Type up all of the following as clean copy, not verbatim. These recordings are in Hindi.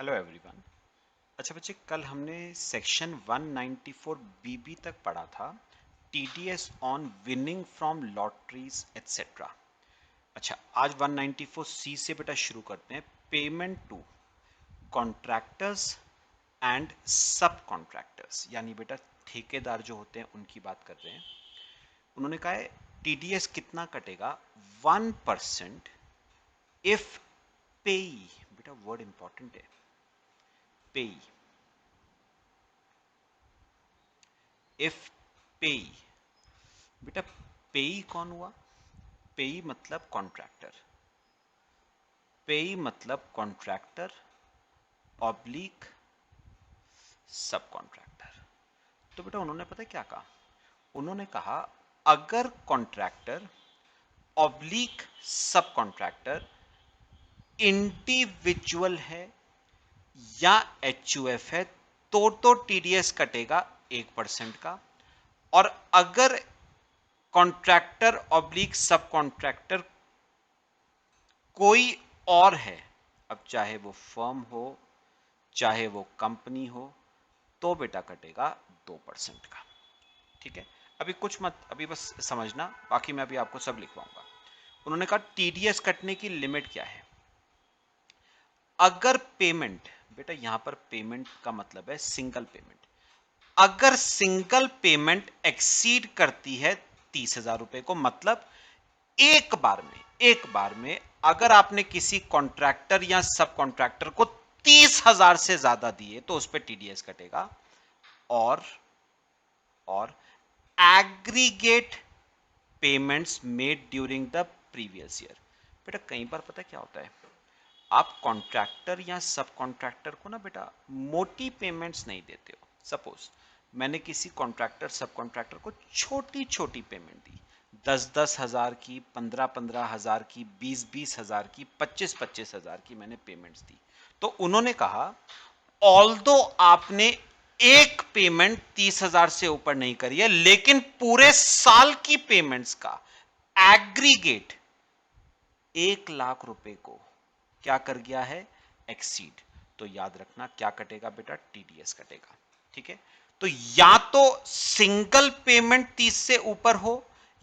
Hello everyone. अच्छा बच्चे, कल हमने सेक्शन 194 बीबी तक पढ़ा था, TDS on winning from lotteries etcetera. अच्छा, आज 194 सी से बेटा शुरू करते हैं। पेमेंट टू कॉन्ट्रैक्टर्स एंड सब कॉन्ट्रैक्टर्स, यानी बेटा ठेकेदार जो होते हैं उनकी बात कर रहे हैं। उन्होंने कहा है टीडीएस कितना कटेगा, 1% इफ पेई, बेटा वर्ड इंपॉर्टेंट है, पेई, इफ पेई। बेटा पेई कौन हुआ? पेई मतलब कॉन्ट्रैक्टर, पेई मतलब कॉन्ट्रैक्टर ऑब्लिक सब कॉन्ट्रैक्टर। तो बेटा उन्होंने पता है क्या कहा? उन्होंने कहा अगर contractor oblique sub contractor individual है या एचयूएफ है तो टीडीएस कटेगा 1% का। और अगर कॉन्ट्रैक्टर ऑब्लिक सब कॉन्ट्रैक्टर कोई और है, अब चाहे वो फर्म हो चाहे वो कंपनी हो, तो बेटा कटेगा 2% का। ठीक है, अभी कुछ मत, अभी बस समझना, बाकी मैं अभी आपको सब लिखवाऊंगा। उन्होंने कहा टीडीएस कटने की लिमिट क्या है? अगर पेमेंट, बेटा यहां पर पेमेंट का मतलब है सिंगल पेमेंट, अगर सिंगल पेमेंट एक्सीड करती है 30,000 रुपए को, मतलब एक बार में अगर आपने किसी कॉन्ट्रैक्टर या सब कॉन्ट्रैक्टर को 30,000 से ज्यादा दिए तो उस पर टीडीएस कटेगा। और और aggregate payments made during the previous year. बेटा कई बार पता क्या होता है, आप कॉन्ट्रैक्टर या सब कॉन्ट्रैक्टर को ना बेटा मोटी पेमेंट्स नहीं देते हो। सपोज मैंने किसी कॉन्ट्रैक्टर सब कॉन्ट्रैक्टर को छोटी छोटी पेमेंट दी, 10,000 की, 15,000 की, 20,000 की, 25,000 की मैंने पेमेंट्स दी। तो उन्होंने कहा ऑल्दो आपने एक पेमेंट 30,000 से ऊपर नहीं करी है, लेकिन पूरे साल की पेमेंट्स का एग्रीगेट 1,00,000 रुपए को क्या कर गया है, एक्सीड, तो याद रखना क्या कटेगा बेटा, टीडीएस कटेगा। ठीक है, तो या तो सिंगल पेमेंट 30 से ऊपर हो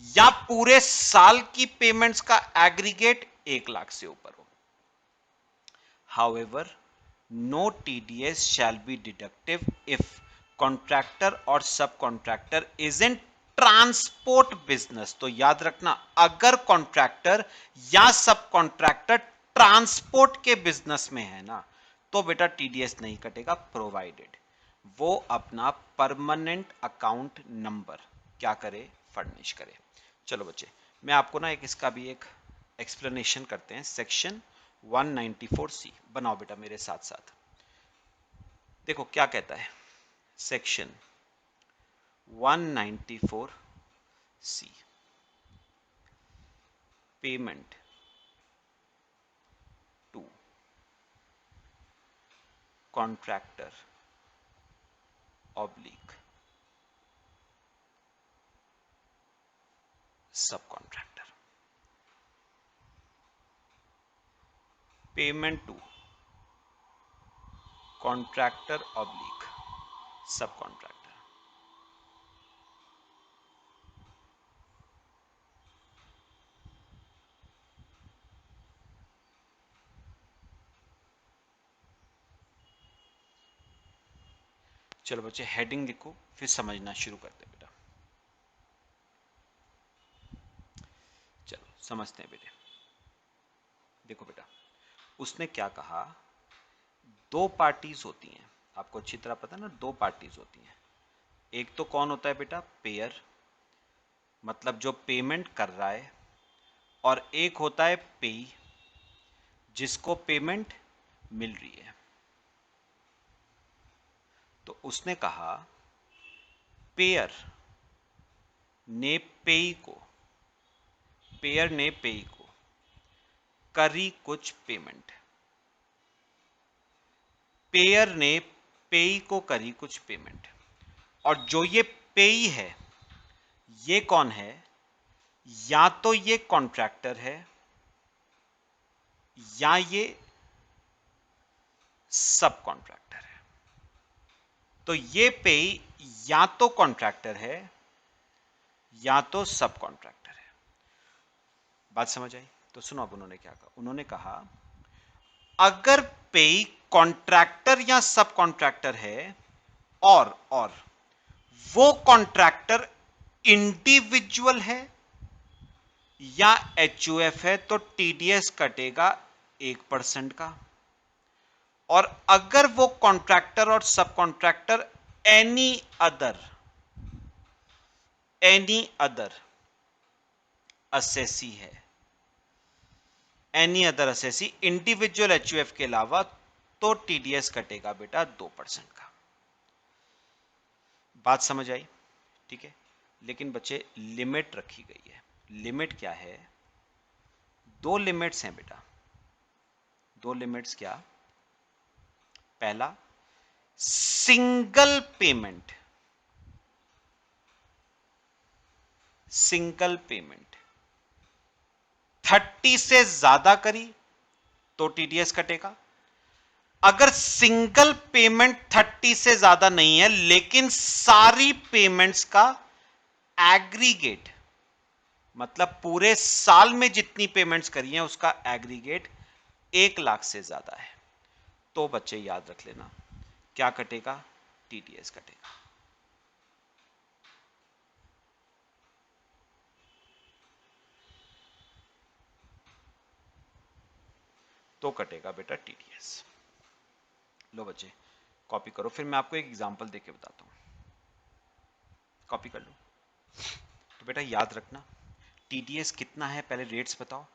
या पूरे साल की पेमेंट्स का एग्रीगेट 1,00,000 से ऊपर हो। However, no TDS shall be deductive if contractor और subcontractor is in transport business. तो याद रखना, अगर कॉन्ट्रैक्टर या सब कॉन्ट्रैक्टर ट्रांसपोर्ट के बिजनेस में है ना, तो बेटा टीडीएस नहीं कटेगा, प्रोवाइडेड वो अपना परमानेंट अकाउंट नंबर क्या करे, फर्निश करे। चलो बच्चे, मैं आपको ना एक इसका भी एक एक्सप्लेनेशन करते हैं। सेक्शन 194 सी बनाओ बेटा मेरे साथ साथ। देखो क्या कहता है section 194 C, payment to contractor oblique sub contractor. Payment to contractor oblique sub contractor. चलो बच्चे हेडिंग लिखो, फिर समझना शुरू करते हैं बेटा। चलो समझते हैं बेटे। देखो बेटा, उसने क्या कहा, दो पार्टीज होती हैं, आपको अच्छी तरह पता है ना, दो पार्टीज होती हैं। एक तो कौन होता है बेटा, पेयर, मतलब जो पेमेंट कर रहा है, और एक होता है पेई, जिसको पेमेंट मिल रही है। तो उसने कहा पेयर ने पेई को, पेयर ने पेई को करी कुछ पेमेंट, पेयर ने पेई को करी कुछ पेमेंट, और जो ये पेई है ये कौन है, या तो ये कॉन्ट्रैक्टर है या ये सब कॉन्ट्रैक्टर है। तो ये पेई या तो कॉन्ट्रैक्टर है या तो सब कॉन्ट्रैक्टर है। बात समझ आई? तो सुनो, अब उन्होंने क्या कहा, उन्होंने कहा अगर पेई कॉन्ट्रैक्टर या सब कॉन्ट्रैक्टर है और वो कॉन्ट्रैक्टर इंडिविजुअल है या एचयूएफ है तो टीडीएस कटेगा 1% का। और अगर वो कॉन्ट्रैक्टर और सब कॉन्ट्रैक्टर एनी अदर असेसी है, any other assessee individual HUF के अलावा, तो टीडीएस कटेगा बेटा 2% का। बात समझ आई? ठीक है, लेकिन बच्चे लिमिट रखी गई है। लिमिट क्या है? दो लिमिट्स हैं बेटा। दो लिमिट्स क्या? पहला, सिंगल पेमेंट 30 से ज्यादा करी तो टीडीएस कटेगा। अगर सिंगल पेमेंट 30 से ज्यादा नहीं है लेकिन सारी पेमेंट्स का एग्रीगेट, मतलब पूरे साल में जितनी पेमेंट्स करी हैं उसका एग्रीगेट 1 लाख से ज्यादा है, तो बच्चे याद रख लेना क्या कटेगा? टीडीएस कटेगा। तो कटेगा बेटा टीडीएस। लो बच्चे कॉपी करो, फिर मैं आपको एक एग्जांपल देके बताता हूं। कॉपी कर लो। तो बेटा याद रखना टीडीएस कितना है, पहले रेट्स बताओ।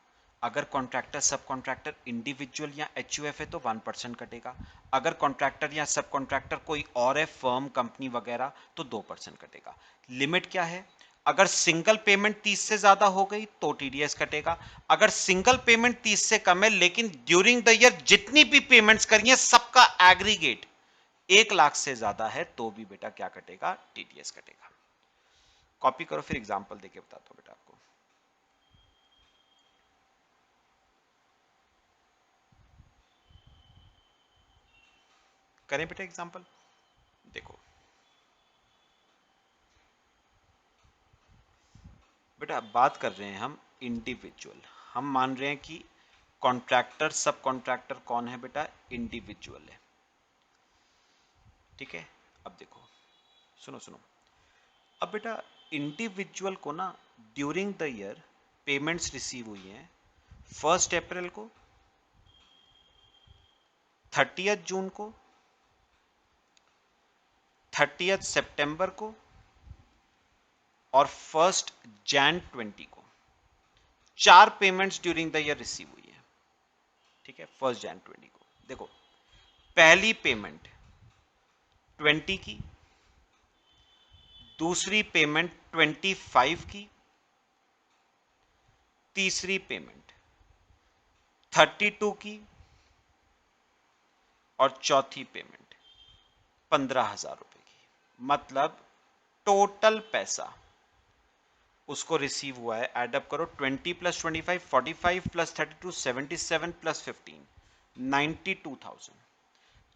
अगर कॉन्ट्रैक्टर सब कॉन्ट्रैक्टर इंडिविजुअल या एचयूएफ है तो 1% कटेगा। अगर कॉन्ट्रैक्टर या सब कॉन्ट्रैक्टर कोई और है, फर्म, कंपनी वगैरह, तो 2% कटेगा। लिमिट क्या है? अगर सिंगल पेमेंट 30 से ज्यादा हो गई तो टीडीएस कटेगा। अगर सिंगल पेमेंट 30 से कम है लेकिन ड्यूरिंग द ईयर जितनी भी पेमेंट्स करी है सबका एग्रीगेट 1 लाख से ज्यादा है तो भी बेटा क्या कटेगा? टीडीएस कटेगा। कॉपी करो, फिर एग्जांपल देके बताता हूं बेटा आपको। करें बेटा एग्जांपल? देखो बेटा बात कर रहे हैं हम इंडिविजुअल। हम मान रहे हैं कि कॉन्ट्रैक्टर सब कॉन्ट्रैक्टर कौन है बेटा? इंडिविजुअल है। ठीक है, अब देखो, सुनो सुनो। अब बेटा इंडिविजुअल को ना during the year payments receive हुई हैं 1 अप्रैल को, 30 जून को, 30 सितंबर को और 1 जनवरी 20 को। 4 payments during the year receive हुई है। ठीक है, 1 जनवरी 20 को। देखो पहली पेमेंट 20 की, दूसरी पेमेंट 25 की, तीसरी पेमेंट 32 की और चौथी पेमेंट 15,000 रुपए की। मतलब टोटल पैसा उसको रिसीव हुआ है, एडअप करो, 20 + 25 45 + 32 77 + 15 92,000।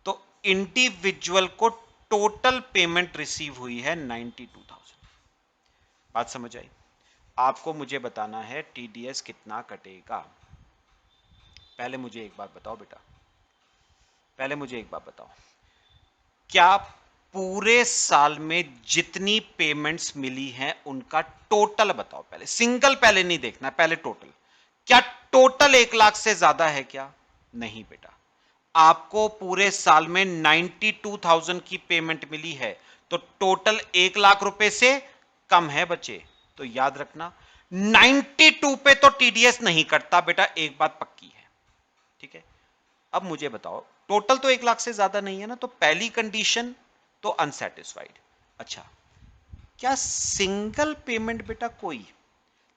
तो इंडिविजुअल को टोटल पेमेंट रिसीव हुई है 92,000। बात समझ आई? आपको मुझे बताना है टीडीएस कितना कटेगा। पहले मुझे एक बात बताओ बेटा, पहले मुझे एक बात बताओ, क्या पूरे साल में जितनी पेमेंट्स मिली हैं उनका टोटल बताओ। पहले सिंगल पहले नहीं देखना, पहले टोटल। क्या टोटल 1 लाख से ज्यादा है क्या? नहीं बेटा, आपको पूरे साल में 92,000 की पेमेंट मिली है तो टोटल 1 लाख रुपए से कम है बच्चे। तो याद रखना 92 पे तो टीडीएस नहीं कटता बेटा, एक बात पक्की है। ठीक है, अब मुझे बताओ टोटल तो 1 लाख से ज्यादा नहीं है ना, तो पहली कंडीशन तो अनसेटिस्फाइड। अच्छा, क्या सिंगल पेमेंट बेटा कोई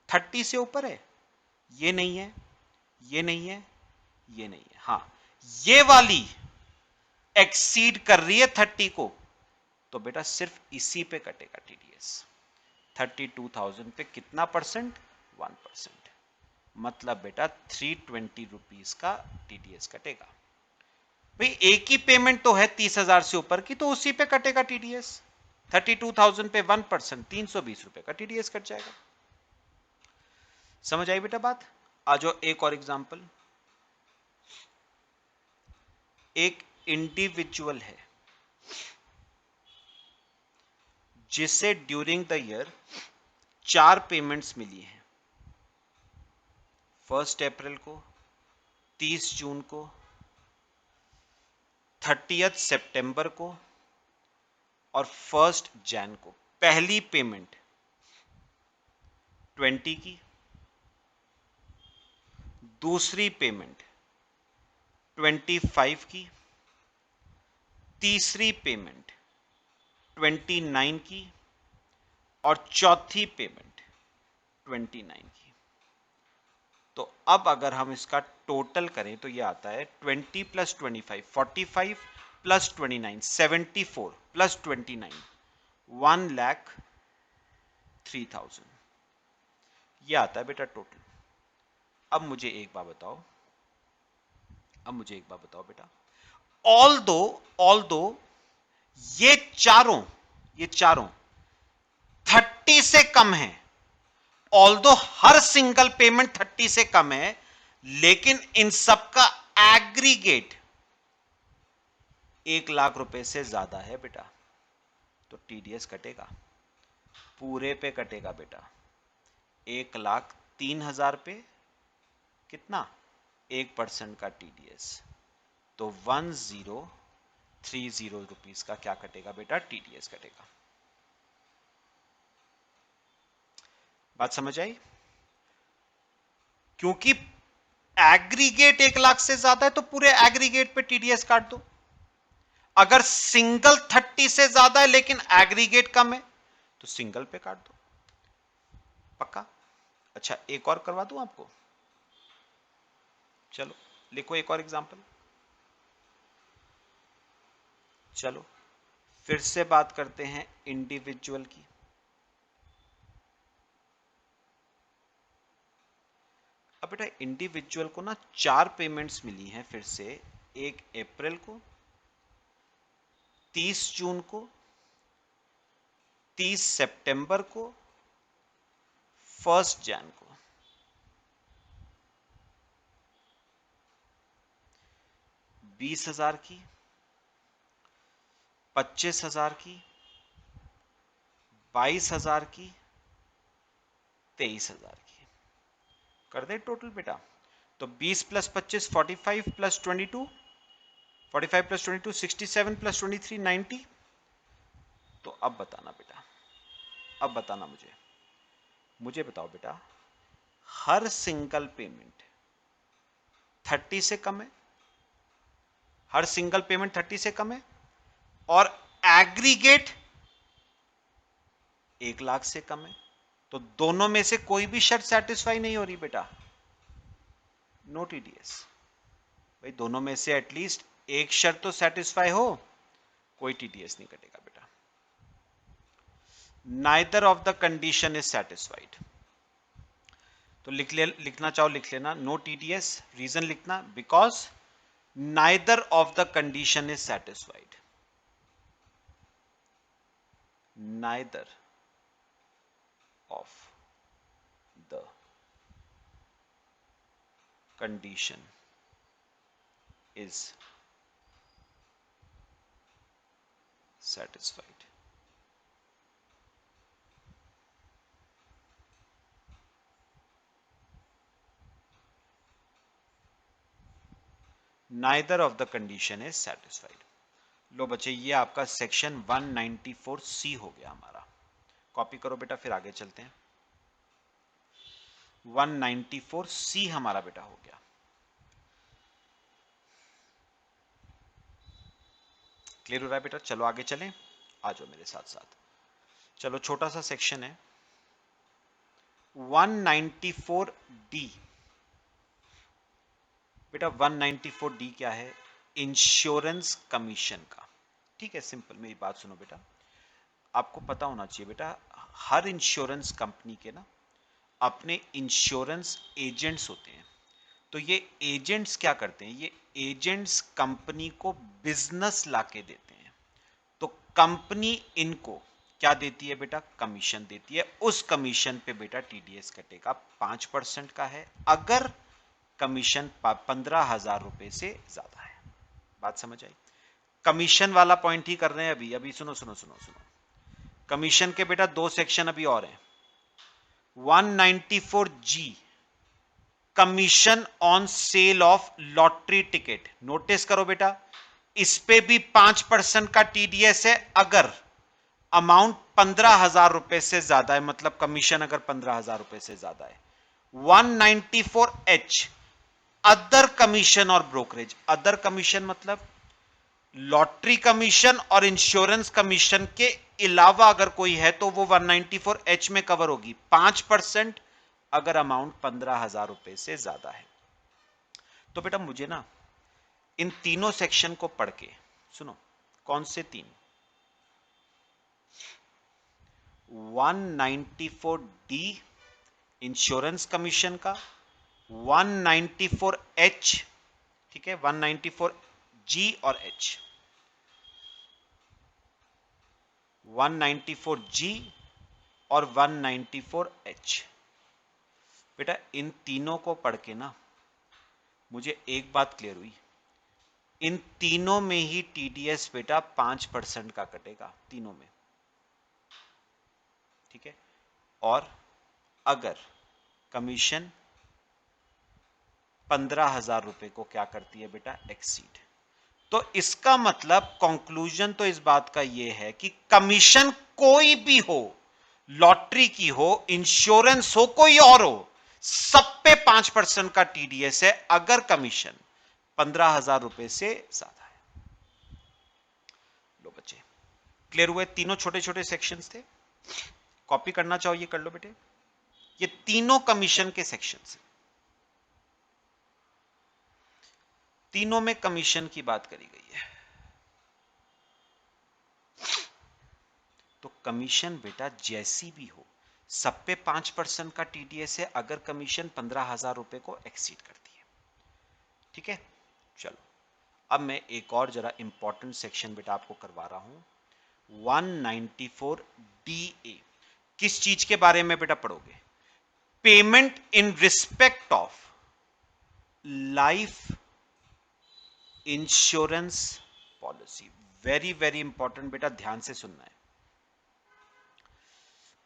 30 से ऊपर है? ये नहीं है, ये नहीं है, ये नहीं है। हां, ये वाली एक्सीड कर रही है 30 को, तो बेटा सिर्फ इसी पे कटेगा टीडीएस। 32,000 पे कितना परसेंट? 1%। मतलब बेटा 320 रुपीज का टीडीएस कटेगा। भाई एक ही पेमेंट तो है 30,000 से ऊपर की, तो उसी पे कटेगा टीडीएस। 32,000 पे 1%, 320 रुपए का टीडीएस कट जाएगा। समझ आई बेटा बात? आ जाओ एक और एग्जांपल। एक इंडिविजुअल है जिसे ड्यूरिंग द ईयर 4 पेमेंट्स मिली हैं। 1 अप्रैल को, 30 जून को, 30 सितंबर को और 1 जैन को। पहली पेमेंट 20 की, दूसरी पेमेंट 25 की, तीसरी पेमेंट 29 की और चौथी पेमेंट 29 की। तो अब अगर हम इसका टोटल करें तो यह आता है 20 प्लस 25 45 प्लस 29 74 प्लस 29 1,03,000। यह आता है बेटा टोटल। अब मुझे एक बात बताओ, बेटा, ऑल दो ये चारों 30 से कम है, ऑल्दो हर सिंगल पेमेंट 30 से कम है, लेकिन इन सबका एग्रीगेट 1,00,000 रुपए से ज्यादा है बेटा, तो टीडीएस कटेगा, पूरे पे कटेगा बेटा। 1,03,000 पे कितना? 1% का टीडीएस, तो 1030 रुपीस का क्या कटेगा बेटा? टीडीएस कटेगा। बात समझ आई? क्योंकि एग्रीगेट 1,00,000 से ज्यादा है तो पूरे एग्रीगेट पे टीडीएस काट दो। अगर सिंगल 30 से ज्यादा है लेकिन एग्रीगेट कम है तो सिंगल पे काट दो। पक्का? अच्छा एक और करवा दूं आपको, चलो लिखो एक और एग्जांपल। चलो फिर से बात करते हैं इंडिविजुअल की। अब बेटा इंडिविजुअल को ना 4 पेमेंट्स मिली हैं फिर से, 1 अप्रैल को, 30 जून को, 30 सितंबर को, 1 जैन को। बीस 20,000 की, 25,000 की, 22,000 की, 23,000 की। कर दे टोटल बेटा। तो 20 प्लस 25 45 प्लस 22 45 प्लस 22 67 प्लस 23 90। तो अब बताना बेटा, अब बताना मुझे बताओ बेटा, हर सिंगल पेमेंट 30 से कम है, हर सिंगल पेमेंट 30 से कम है और एग्रीगेट 1,00,000 से कम है, तो दोनों में से कोई भी शर्त सेटिस्फाई नहीं हो रही बेटा, नो टीडीएस। भाई दोनों में से एटलीस्ट एक शर्त तो सेटिस्फाई हो, कोई टीडीएस नहीं कटेगा बेटा। Neither of the condition is satisfied, तो लिखना चाहो लिख लेना, नो टीडीएस। रीजन लिखना, because neither of the condition is satisfied, neither of the condition is satisfied। neither of the condition is satisfied। लो बच्चे ये आपका सेक्शन 194C हो गया हमारा। कॉपी करो बेटा, फिर आगे चलते हैं। 194C हमारा बेटा हो गया। क्लियर हो रहा है बेटा? चलो आगे चलें, आ जाओ मेरे साथ साथ। चलो छोटा सा सेक्शन है 194D। बेटा 194D क्या है? इंश्योरेंस कमीशन का। ठीक है, सिंपल। मेरी बात सुनो बेटा, आपको पता होना चाहिए बेटा, हर इंश्योरेंस कंपनी के ना अपने इंश्योरेंस एजेंट्स होते हैं। तो ये एजेंट्स क्या करते हैं, ये एजेंट्स कंपनी को बिजनेस लाके देते हैं। तो कंपनी इनको क्या देती है बेटा, कमीशन देती है। उस कमीशन पे बेटा टीडीएस कटेगा 5% का है, अगर कमीशन 15,000 रुपए से ज्यादा है। बात समझ आई? कमीशन वाला पॉइंट ही कर रहे हैं अभी। अभी सुनो सुनो सुनो सुनो, कमीशन के बेटा 2 सेक्शन अभी और हैं। 194G, commission on sale of lottery ticket. Notice करो बेटा, इस पे भी 5% का टीडीएस है अगर अमाउंट 15,000 रुपए से ज्यादा है, मतलब कमीशन अगर 15,000 रुपए से ज्यादा है। 194H, अदर कमीशन और ब्रोकरेज। अदर कमीशन मतलब लॉटरी कमीशन और इंश्योरेंस कमीशन के अलावा अगर कोई है तो वो 194H में कवर होगी। 5% अगर अमाउंट 15,000 रुपए से ज्यादा है। तो बेटा मुझे ना इन तीनों सेक्शन को पढ़ के सुनो, कौन से तीन, 194D इंश्योरेंस कमीशन का, 194H, ठीक है, 194G और H, 194G और 194H। बेटा इन तीनों को पढ़ के ना मुझे एक बात क्लियर हुई, इन तीनों में ही टीडीएस बेटा 5% का कटेगा, तीनों में, ठीक है। और अगर कमीशन 15,000 रुपए को क्या करती है बेटा, एक्सीड, तो इसका मतलब कंक्लूजन तो इस बात का यह है कि कमीशन कोई भी हो, लॉटरी की हो, इंश्योरेंस हो, कोई और हो, सब पे 5% का टीडीएस है अगर कमीशन 15,000 रुपए से ज्यादा है। लो बच्चे, क्लियर हुए? तीनों छोटे छोटे सेक्शंस थे, कॉपी करना चाहो ये कर लो बेटे। ये तीनों कमीशन के सेक्शंस, तीनों में कमीशन की बात करी गई है। तो कमीशन बेटा जैसी भी हो, सब पे 5% का टीडीएस है अगर कमीशन 15,000 रुपए को एक्सीड करती है, ठीक है। चलो अब मैं एक और जरा इंपॉर्टेंट सेक्शन बेटा आपको करवा रहा हूं, 194DA। किस चीज के बारे में बेटा पढ़ोगे, payment in respect of life insurance policy. Very very important बेटा, ध्यान से सुनना है।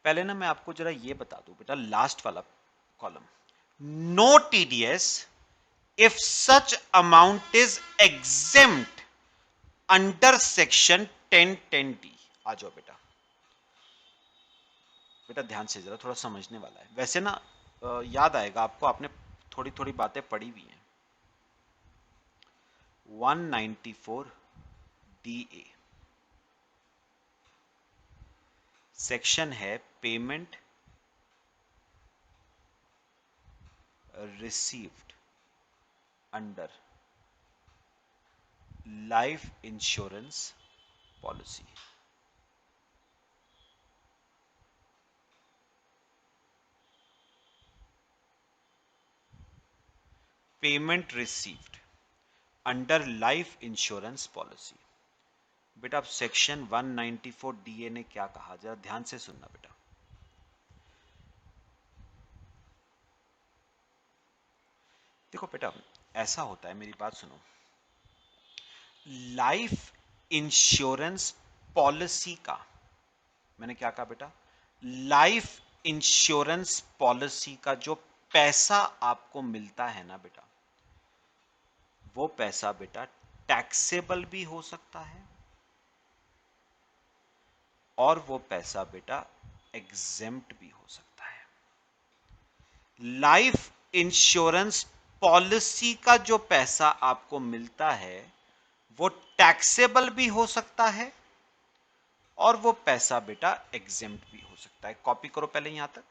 पहले ना मैं आपको जरा ये बता दूं बेटा, लास्ट वाला column, no TDS if such amount is exempt under section 1010D। आ जाओ बेटा, बेटा ध्यान से जरा, थोड़ा समझने वाला है। वैसे ना याद आएगा आपको, आपने थोड़ी थोड़ी बातें पढ़ी हुई हैं। 194DA सेक्शन है payment received under life insurance policy. Payment received under life insurance policy. बेटा अब सेक्शन 194DA ने क्या कहा, जरा ध्यान से सुनना बेटा। देखो बेटा ऐसा होता है, मेरी बात सुनो, लाइफ इंश्योरेंस पॉलिसी का, मैंने क्या कहा बेटा, लाइफ इंश्योरेंस पॉलिसी का जो पैसा आपको मिलता है ना बेटा, वो पैसा बेटा टैक्सेबल भी हो सकता है और वो पैसा बेटा एग्जेम्प्ट भी हो सकता है। लाइफ इंश्योरेंस पॉलिसी का जो पैसा आपको मिलता है वो टैक्सेबल भी हो सकता है और वो पैसा बेटा एग्जेम्प्ट भी हो सकता है। कॉपी करो पहले यहां तक।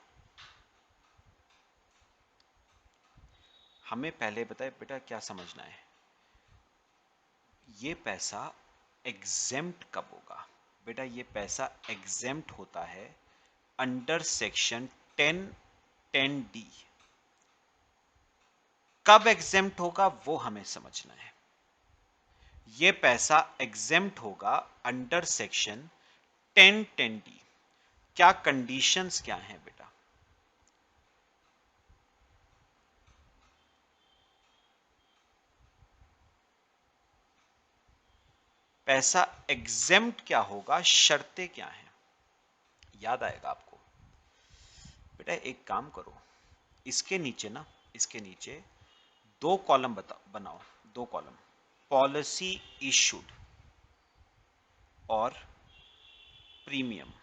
हमें पहले बताए बेटा क्या समझना है, ये पैसा एग्जेम्प्ट कब होगा बेटा, ये पैसा एग्जेम्प्ट होता है अंडर सेक्शन 1010D। कब एग्जेम्प्ट होगा वो हमें समझना है। ये पैसा एग्जेम्प्ट होगा अंडर सेक्शन 1010D। क्या कंडीशंस क्या हैं बेटा? पैसा एग्जेम्प्ट क्या होगा, शर्तें क्या हैं, याद आएगा आपको। बेटा एक काम करो, इसके नीचे ना, इसके नीचे दो कॉलम बनाओ, दो कॉलम, पॉलिसी इशूड और प्रीमियम।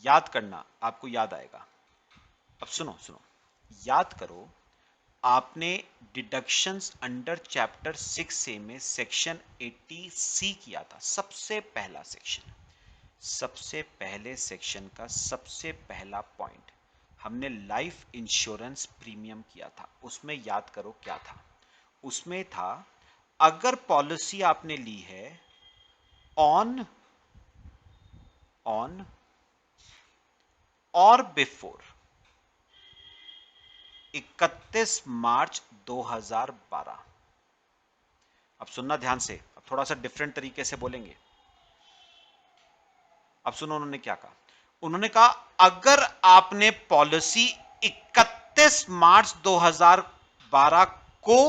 याद करना, आपको याद आएगा। अब सुनो सुनो, याद करो, आपने डिडक्शंस अंडर चैप्टर 6A में सेक्शन 80C किया था, सबसे पहला सेक्शन, सबसे पहले सेक्शन का सबसे पहला पॉइंट हमने लाइफ इंश्योरेंस प्रीमियम किया था। उसमें याद करो क्या था, उसमें था अगर पॉलिसी आपने ली है ऑन और बिफोर 31 मार्च 2012। अब सुनना ध्यान से, अब थोड़ा सा डिफरेंट तरीके से बोलेंगे। अब सुनो उन्होंने क्या कहा, उन्होंने कहा अगर आपने पॉलिसी 31 मार्च 2012 को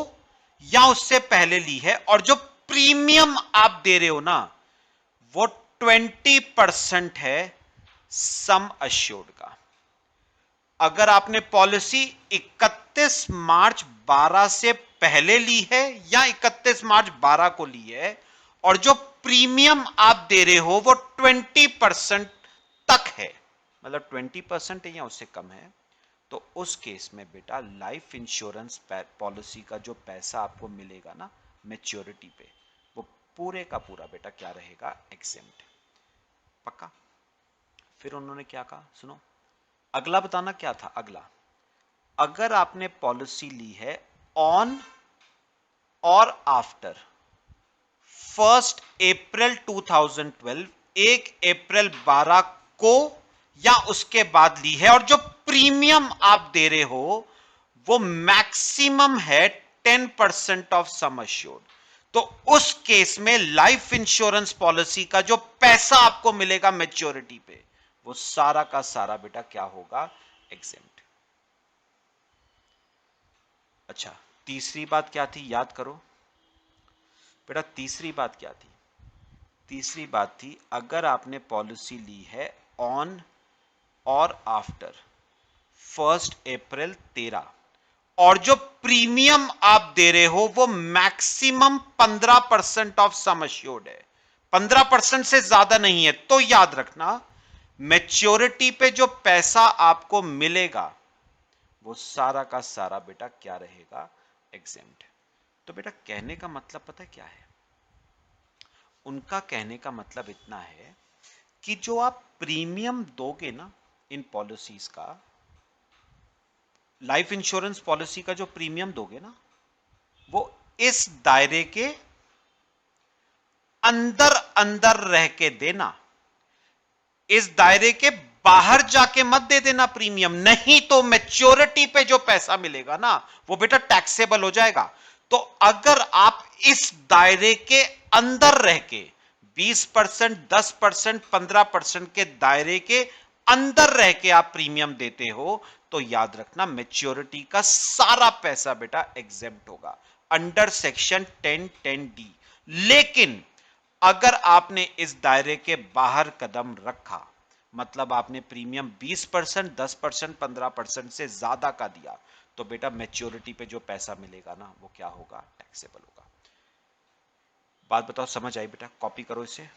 या उससे पहले ली है और जो प्रीमियम आप दे रहे हो ना वो 20% है सम अश्योर्ड का। अगर आपने पॉलिसी 31 मार्च 12 से पहले ली है या 31 मार्च 12 को ली है और जो प्रीमियम आप दे रहे हो वो 20% तक है, मतलब 20% है या उससे कम है, तो उस केस में बेटा लाइफ इंश्योरेंस पॉलिसी का जो पैसा आपको मिलेगा ना मैच्योरिटी पे, वो पूरे का पूरा बेटा क्या रहेगा, एग्जेम्प्ट। पक्का? फिर उन्होंने क्या कहा सुनो, अगला बताना क्या था, अगला, अगर आपने पॉलिसी ली है ऑन और आफ्टर 1 अप्रैल 2012, 1 अप्रैल 12 को या उसके बाद ली है और जो प्रीमियम आप दे रहे हो वो मैक्सिमम है 10% ऑफ सम अश्योर्ड, तो उस केस में लाइफ इंश्योरेंस पॉलिसी का जो पैसा आपको मिलेगा मैच्योरिटी पे वो सारा का सारा बेटा क्या होगा, एग्जेम्प्ट। अच्छा, तीसरी बात क्या थी, याद करो बेटा, तीसरी बात क्या थी, तीसरी बात थी अगर आपने पॉलिसी ली है ऑन और आफ्टर 1 अप्रैल 13 और जो प्रीमियम आप दे रहे हो वो मैक्सिमम 15% ऑफ सम अश्योर्ड है, 15% से ज्यादा नहीं है, तो याद रखना मैच्योरिटी पे जो पैसा आपको मिलेगा वो सारा का सारा बेटा क्या रहेगा, एग्जेम्प्ट। तो बेटा कहने का मतलब पता है क्या है, उनका कहने का मतलब इतना है कि जो आप प्रीमियम दोगे ना इन पॉलिसीज का, लाइफ इंश्योरेंस पॉलिसी का जो प्रीमियम दोगे ना वो इस दायरे के अंदर अंदर रह के देना, इस दायरे के बाहर जाके मत दे देना प्रीमियम, नहीं तो मैच्योरिटी पे जो पैसा मिलेगा ना वो बेटा टैक्सेबल हो जाएगा। तो अगर आप इस दायरे के अंदर रह के 20%, 10%, 15% के दायरे के अंदर रह के आप प्रीमियम देते हो तो याद रखना मैच्योरिटी का सारा पैसा बेटा एग्जेम्प्ट होगा अंडर सेक्शन 1010D। लेकिन अगर आपने इस दायरे के बाहर कदम रखा, मतलब आपने प्रीमियम 20%, 10%, 15% से ज्यादा का दिया, तो बेटा मैच्योरिटी पे जो पैसा मिलेगा ना वो क्या होगा, टैक्सेबल होगा। बात बताओ समझ आई बेटा, कॉपी करो इसे।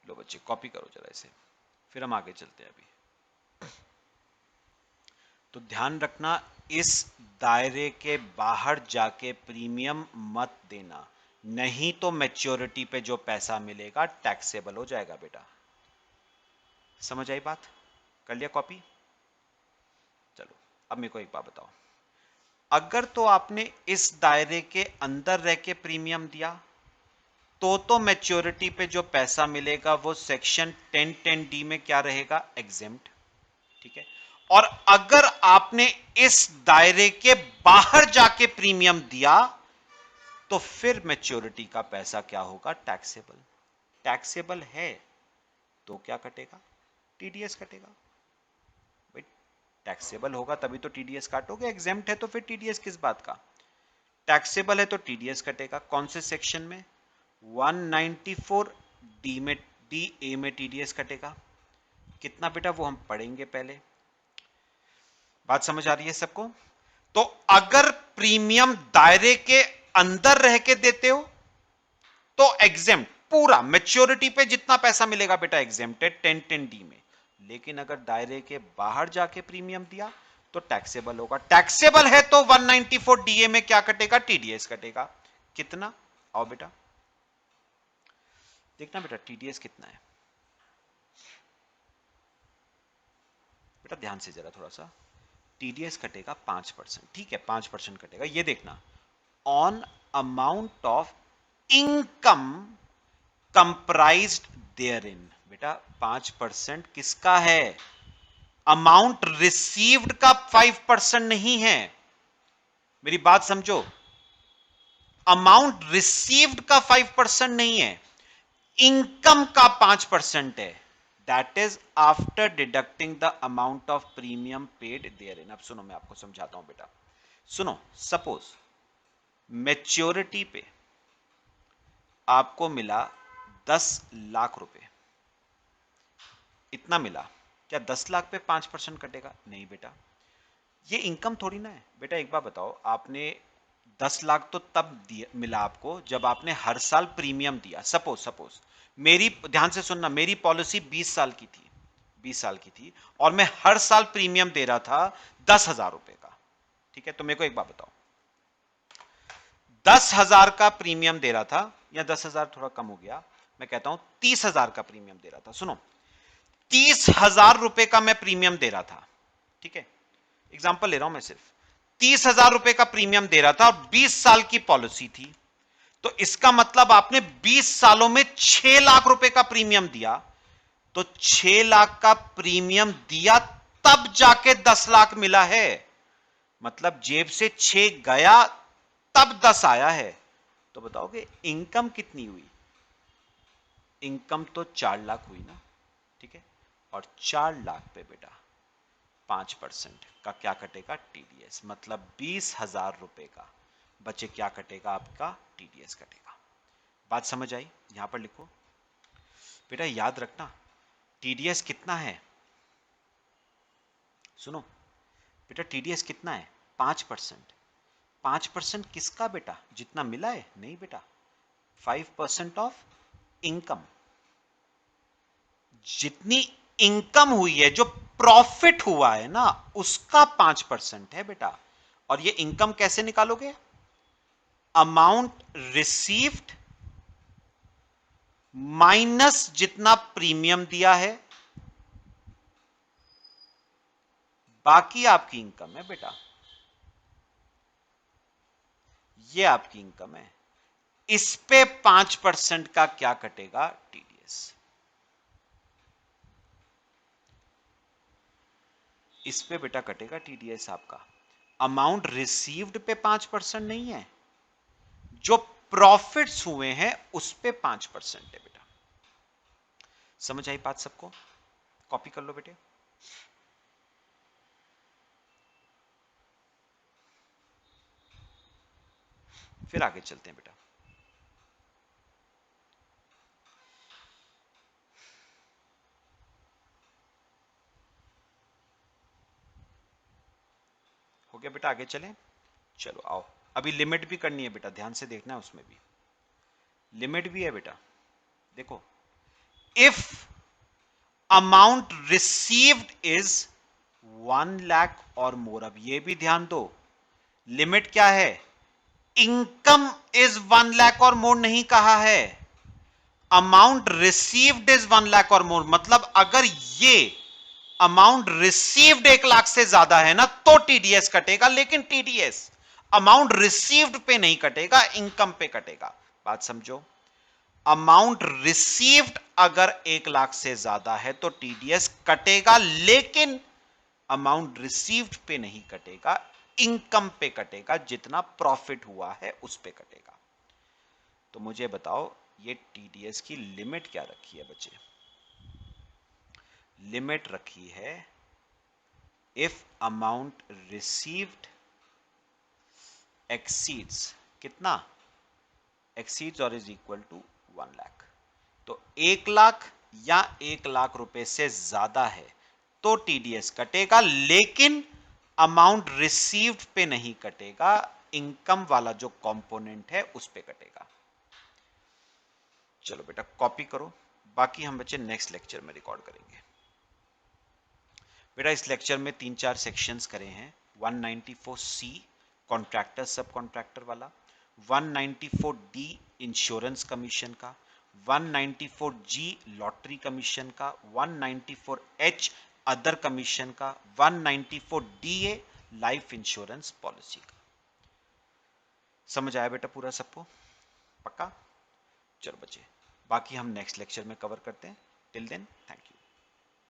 लो बच्चे कॉपी करो जरा इसे, फिर हम आगे चलते हैं। अभी तो ध्यान रखना इस दायरे के बाहर जाके प्रीमियम मत देना, नहीं तो मैच्योरिटी पे जो पैसा मिलेगा टैक्सेबल हो जाएगा बेटा। समझ आई बात? कर लिया कॉपी? चलो अब मेरे को एक बात बताओ, अगर तो आपने इस दायरे के अंदर रह के प्रीमियम दिया तो मैच्योरिटी पे जो पैसा मिलेगा वो सेक्शन 1010D में क्या रहेगा? एग्जेम्प्ट। ठीक है, और अगर आपने इस दायरे के बाहर जाके प्रीमियम दिया तो फिर मैच्योरिटी का पैसा क्या होगा? टैक्सेबल। टैक्सेबल है तो क्या कटेगा? टीडीएस कटेगा। भाई टैक्सेबल होगा तभी तो टीडीएस काटोगे, एग्जेम्प्ट है तो फिर टीडीएस किस बात का? टैक्सेबल है तो टीडीएस कटेगा। कौन से सेक्शन में? 194D में, डी ए में टीडीएस कटेगा। कितना बेटा वो हम पढ़ेंगे पहले। बात समझ आ रही है सबको? तो अगर प्रीमियम दायरे के अंदर रह के देते हो तो एग्जेम्प्ट, पूरा मैच्योरिटी पे जितना पैसा मिलेगा बेटा एग्जेम्प्टेड 1010D में। लेकिन अगर दायरे के बाहर जाके प्रीमियम दिया तो टैक्सेबल होगा। टैक्सेबल है तो 194DA में क्या कटेगा? टीडीएस कटेगा। कितना? आओ बेटा देखना बेटा टीडीएस कितना है। बेटा ध्यान से जरा थोड़ा सा, टीडीएस कटेगा 5%। ठीक है 5% कटेगा। ये देखना, on amount of income comprised therein. बेटा 5% किसका है? अमाउंट रिसीव्ड का 5% नहीं है, मेरी बात समझो। अमाउंट रिसीव्ड का 5% नहीं है, इनकम का 5% है। That is after deducting the amount of premium paid therein. अब सुनो मैं आपको समझाता हूं बेटा, सुनो। सपोज मैच्योरिटी पे आपको मिला 10 लाख रुपए, इतना मिला, क्या 10 लाख पे 5% कटेगा? नहीं बेटा, ये इनकम थोड़ी ना है। बेटा एक बार बताओ, आपने 10 लाख तो तब दिया मिला आपको जब आपने हर साल प्रीमियम दिया। सपोज मेरी, ध्यान से सुनना, मेरी पॉलिसी 20 साल की थी, 20 साल की थी और मैं हर साल प्रीमियम दे रहा था 10,000 रुपए का। ठीक है, तो मेरे को एक बात बताओ, 10,000 का प्रीमियम दे रहा था, या 10,000 थोड़ा कम हो गया, मैं कहता हूं 30,000 का प्रीमियम दे रहा था। सुनो, 30,000 रुपए का मैं प्रीमियम दे रहा था। ठीक है, एग्जाम्पल ले रहा हूं मैं, सिर्फ 30,000 रुपए का प्रीमियम दे रहा था और 20 साल की पॉलिसी थी। तो इसका मतलब आपने 20 सालों में 6 लाख रुपए का प्रीमियम दिया। तो 6 लाख का प्रीमियम दिया तब जाके 10 लाख मिला है। मतलब जेब से 6 गया तब 10 आया है। तो बताओगे इनकम कितनी हुई? इनकम तो 4 लाख हुई ना। ठीक है, और 4 लाख पे बेटा 5% का क्या कटेगा? टीडीएस। मतलब 20,000 रुपए का बचे क्या कटेगा? आपका टीडीएस कटेगा। बात समझ आई? यहां पर लिखो बेटा, याद रखना टीडीएस कितना है। सुनो बेटा, टीडीएस कितना है? 5%। 5% किसका बेटा? जितना मिला है? नहीं बेटा, 5% ऑफ इनकम। जितनी इनकम हुई है, जो प्रॉफिट हुआ है ना, उसका 5% है बेटा। और ये इनकम कैसे निकालोगे? अमाउंट रिसीव्ड माइनस जितना प्रीमियम दिया है, बाकी आपकी इनकम है बेटा। ये आपकी इनकम है, इस पे 5% का क्या कटेगा? टीडीएस। इस पे बेटा कटेगा टीडीएस आपका। अमाउंट रिसीव्ड पे 5% नहीं है, जो प्रॉफिट्स हुए हैं उस पे 5% है बेटा। समझ आई बात सबको? कॉपी कर लो बेटे। फिर आगे चलते हैं बेटा। हो गया बेटा, आगे चलें? चलो आओ, अभी लिमिट भी करनी है बेटा, ध्यान से देखना है, उसमें भी लिमिट भी है बेटा। देखो, if amount received is 1 lakh और मोर। अब ये भी ध्यान दो, लिमिट क्या है? इनकम इज 1 लाख और मोर नहीं कहा है, अमाउंट रिसीव्ड इज 1 लाख और मोर। मतलब अगर ये अमाउंट रिसीव्ड 1 लाख से ज्यादा है ना तो टीडीएस कटेगा, लेकिन टीडीएस अमाउंट रिसीव्ड पे नहीं कटेगा, इनकम पे कटेगा। बात समझो, अमाउंट रिसीव्ड अगर 1 लाख से ज्यादा है तो टीडीएस कटेगा, लेकिन अमाउंट रिसीव्ड पे नहीं कटेगा, इनकम पे कटेगा, जितना प्रॉफिट हुआ है उस पे कटेगा। तो मुझे बताओ ये टीडीएस की लिमिट क्या रखी है बच्चे? लिमिट रखी है इफ अमाउंट रिसीव्ड एक्सीड्स कितना? एक्सीड्स और इज इक्वल टू 1 लाख। तो 1 लाख या 1 लाख रुपए से ज्यादा है तो टीडीएस कटेगा, लेकिन अमाउंट रिसीव्ड पे नहीं कटेगा, इनकम वाला जो कंपोनेंट है उस पे कटेगा। चलो बेटा कॉपी करो, बाकी हम बच्चे नेक्स्ट लेक्चर में रिकॉर्ड करेंगे। बेटा इस लेक्चर में 3-4 सेक्शंस करे हैं। 194C कॉन्ट्रैक्टर सब कॉन्ट्रैक्टर वाला, 194D इंश्योरेंस कमीशन का, 194G लॉटरी कमीशन का, 194H अदर कमीशन का, 194DA लाइफ इंश्योरेंस पॉलिसी का। समझ आया बेटा पूरा सबको? पक्का? चलो बच्चे बाकी हम नेक्स्ट लेक्चर में कवर करते हैं। Till then thank you.